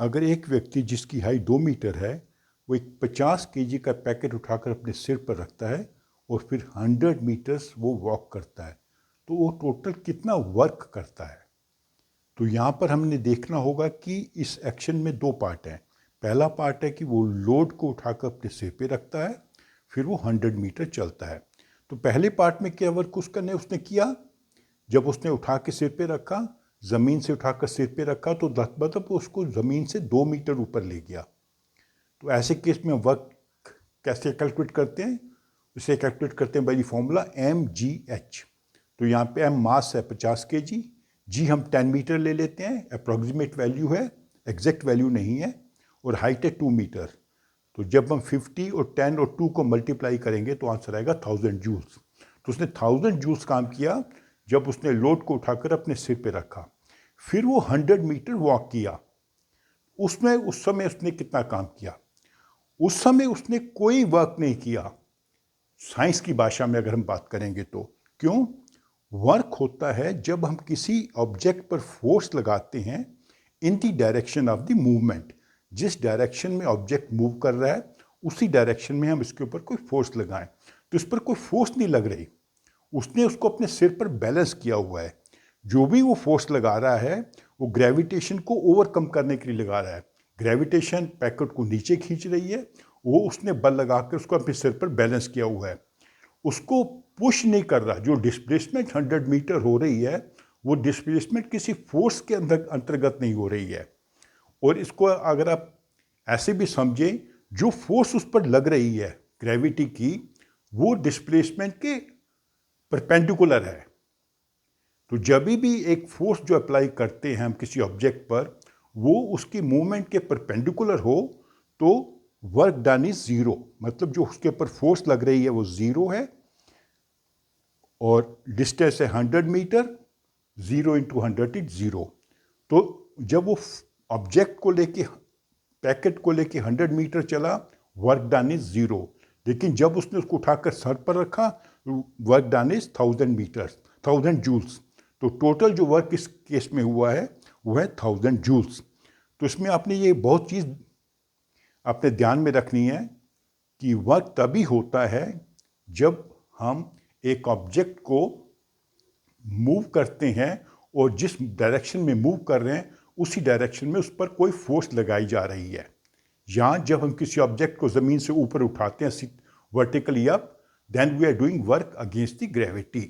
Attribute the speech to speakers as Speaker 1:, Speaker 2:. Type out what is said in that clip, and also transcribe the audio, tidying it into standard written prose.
Speaker 1: अगर एक व्यक्ति जिसकी हाइट 2 मीटर है वो एक 50 केजी का पैकेट उठाकर अपने सिर पर रखता है और फिर 100 मीटर्स वो वॉक करता है, तो वो टोटल कितना वर्क करता है। तो यहाँ पर हमने देखना होगा कि इस एक्शन में दो पार्ट हैं। पहला पार्ट है कि वो लोड को उठाकर अपने सिर पे रखता है, फिर वो 100 मीटर चलता है। तो पहले पार्ट में क्या वर्क उसने किया, जब उसने उठा के सिर पे रखा, ज़मीन से उठाकर सिर पे रखा, तो मतलब उसको ज़मीन से 2 मीटर ऊपर ले गया। तो ऐसे केस में वर्क कैसे कैलकुलेट करते हैं, उसे कैलकुलेट करते हैं बाई द फॉर्मूला mgh। तो यहाँ पे m मास है 50 kg, g हम 10 मीटर ले लेते हैं, अप्रॉक्सीमेट वैल्यू है, एग्जैक्ट वैल्यू नहीं है, और हाइट है 2 मीटर। तो जब हम 50 और 10 और 2 को मल्टीप्लाई करेंगे तो आंसर आएगा 1000 जूल्स। तो उसने 1000 जूल्स काम किया जब उसने लोड को उठाकर अपने सिर पे रखा। फिर वो 100 मीटर वॉक किया। उस समय उसने कितना काम किया? उस समय उसने कोई वर्क नहीं किया। साइंस की भाषा में अगर हम बात करेंगे तो क्यों? वर्क होता है जब हम किसी ऑब्जेक्ट पर फोर्स लगाते हैं in the direction of the movement. जिस डायरेक्शन में ऑब्जेक्ट मूव कर रहा है उसी डायरेक्शन में हम इसके ऊपर कोई फोर्स लगाएं। तो इस पर कोई फोर्स नहीं लग रही, उसने उसको अपने सिर पर बैलेंस किया हुआ है। जो भी वो फोर्स लगा रहा है वो ग्रेविटेशन को ओवरकम करने के लिए लगा रहा है। ग्रेविटेशन पैकेट को नीचे खींच रही है, वो उसने बल लगाकर उसको अपने सिर पर बैलेंस किया हुआ है, उसको पुश नहीं कर रहा। जो डिस्प्लेसमेंट 100 मीटर हो रही है वो डिस्प्लेसमेंट किसी फोर्स के अंतर्गत नहीं हो रही है। और इसको अगर आप ऐसे भी समझें, जो फोर्स उस पर लग रही है ग्रेविटी की, वो डिस्प्लेसमेंट के परपेंडिकुलर है। तो जब भी एक फोर्स जो अप्लाई करते हैं हम किसी ऑब्जेक्ट पर, वो उसकी मूवमेंट के परपेंडिकुलर हो तो वर्क डन इज जीरो। मतलब जो उसके ऊपर फोर्स लग रही है वो जीरो है, और डिस्टेंस है 100 मीटर, 0 इंटू 100 इज जीरो। तो जब वो ऑब्जेक्ट को लेके, पैकेट को लेके 100 मीटर चला, वर्क डन इज जीरो। लेकिन जब उसने उसको उठाकर सर पर रखा, work done is 1000 meters, 1000 joules. तो टोटल जो वर्क इस केस में हुआ है वो है 1000 जूल्स। तो इसमें आपने ये बहुत चीज़ अपने ध्यान में रखनी है कि वर्क तभी होता है जब हम एक ऑब्जेक्ट को मूव करते हैं और जिस डायरेक्शन में मूव कर रहे हैं उसी डायरेक्शन में उस पर कोई फोर्स लगाई जा रही है। यहाँ जब हम किसी ऑब्जेक्ट को ज़मीन से ऊपर उठाते हैं vertically up, then we are doing work against the gravity.